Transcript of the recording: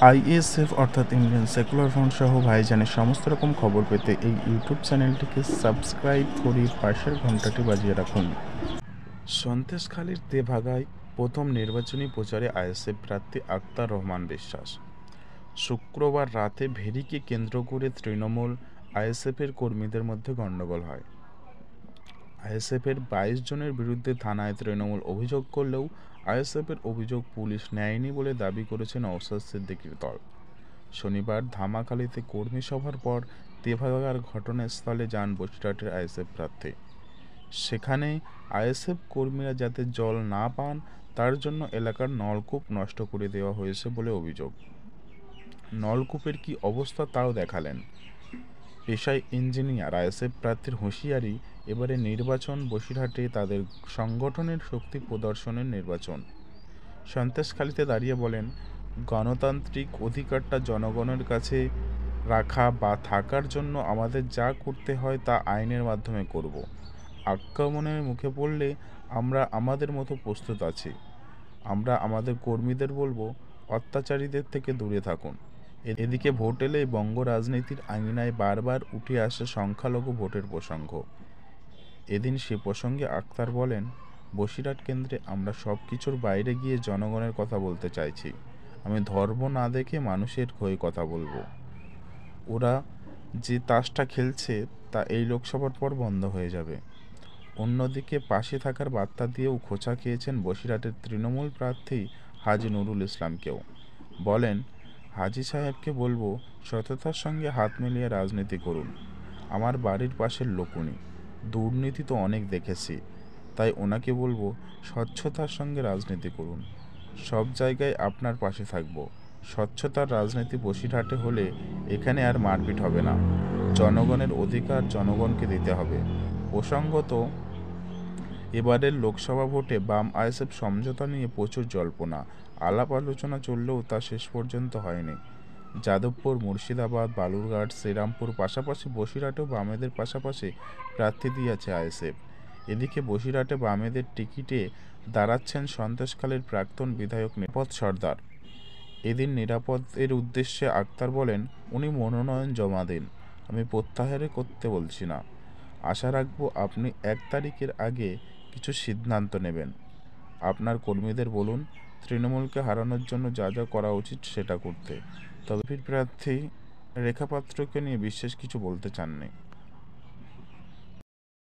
ISF অর্থাৎ Indian secular front সহ ভাইজানের সমস্ত রকম খবর পেতে এই ইউটিউব চ্যানেলটিকে সাবস্ক্রাইব করে পাশের ঘন্টাটি বাজিয়ে রাখুন। সন্দেশখালীর তেভাগায় প্রথম নির্বাচনী প্রচারে আইএসএফ প্রার্থী আক্তার রহমান বিশ্বাস। শুক্রবার রাতে ভেরিকে কেন্দ্র করে তৃণমূল আইএসএফের কর্মীদের মধ্যে গণ্ডগোল হয়। আইএসএফের 22 জনের বিরুদ্ধে থানায় তৃণমূল অভিযোগ করলেও আইএসএফের অভিযোগ পুলিশ নেয়নি বলে দাবি করেছে নওশাদ সিদ্দিকীর দল। শনিবার ধামাখালীতে কর্মী সভার পর তেভাগার ঘটনাস্থলে যান বসিরহাটের আইএসএফ প্রার্থী। সেখানে আইএসএফ কর্মীরা যাতে জল না পান তার জন্য এলাকার নলকূপ নষ্ট করে দেওয়া হয়েছে বলে অভিযোগ। নলকূপের কি অবস্থা তাও দেখালেন। পেশায় ইঞ্জিনিয়ার আইএসএফ প্রার্থীর হুঁশিয়ারি, এবারে নির্বাচন বসিরহাটে তাদের সংগঠনের শক্তি প্রদর্শনের নির্বাচন। সন্দেশখালীতে দাঁড়িয়ে বলেন, গণতান্ত্রিক অধিকারটা জনগণের কাছে রাখা বা থাকার জন্য আমাদের যা করতে হয় তা আইনের মাধ্যমে করব। আক্রমণের মুখে পড়লে আমরা আমাদের মতো প্রস্তুত আছি। আমরা আমাদের কর্মীদের বলবো, অত্যাচারীদের থেকে দূরে থাকুন। এদিকে ভোট এলেই বঙ্গ রাজনীতির আঙিনায় বারবার উঠে আসে সংখ্যালঘু ভোটের প্রসঙ্গ। এদিন সে প্রসঙ্গে আক্তার বলেন, বসিরহাট কেন্দ্রে আমরা সব কিছুর বাইরে গিয়ে জনগণের কথা বলতে চাইছি। আমি ধর্ম না দেখে মানুষের হয়ে কথা বলবো। ওরা যে তাসটা খেলছে তা এই লোকসভার পর বন্ধ হয়ে যাবে। অন্যদিকে পাশে থাকার বার্তা দিয়েও খোঁচা খেয়েছেন বসিরহাটের তৃণমূল প্রার্থী হাজী নুরুল ইসলামকেও। বলেন, হাজী সাহেবকে বলবো সততার সঙ্গে হাত মিলিয়ে রাজনীতি করুন। আমার বাড়ির পাশের লোক উনি, দুর্নীতি তো অনেক দেখেছি, তাই ওনাকে বলবো স্বচ্ছতার সঙ্গে রাজনীতি করুন। সব জায়গায় আপনার পাশে থাকবো। স্বচ্ছতার রাজনীতি বসিরহাটে হলে এখানে আর মারপিট হবে না। জনগণের অধিকার জনগণকে দিতে হবে। প্রসঙ্গত, এবারের লোকসভা ভোটে বাম আইএসএফ সমঝোতা নিয়ে প্রচুর জল্পনা আলাপ আলোচনা চললেও তা শেষ পর্যন্ত হয়নি। যাদবপুর, মুর্শিদাবাদ, বালুরঘাট, শ্রীরামপুর পাশাপাশি বসিরহাটেও বামেদের পাশাপাশি প্রার্থী দিয়েছে আইএসএফ। এদিকে বসিরহাটে বামেদের টিকিটে দাঁড়াচ্ছেন সন্দেশখালীর প্রাক্তন বিধায়ক নিরাপদ সর্দার। এদিন নিরাপদের উদ্দেশ্যে আক্তার বলেন, উনি মনোনয়ন জমা দিন, আমি প্রত্যাহার করতে বলছি না। আশা রাখবো আপনি 1 তারিখের আগে কিছু সিদ্ধান্ত নেবেন। আপনার কর্মীদের বলুন, তৃণমূলকে হারানোর জন্য যা যা করা উচিত সেটা করতে। তবে প্রার্থী রেখা পাত্রকে নিয়ে বিশেষ কিছু বলতে চাননি।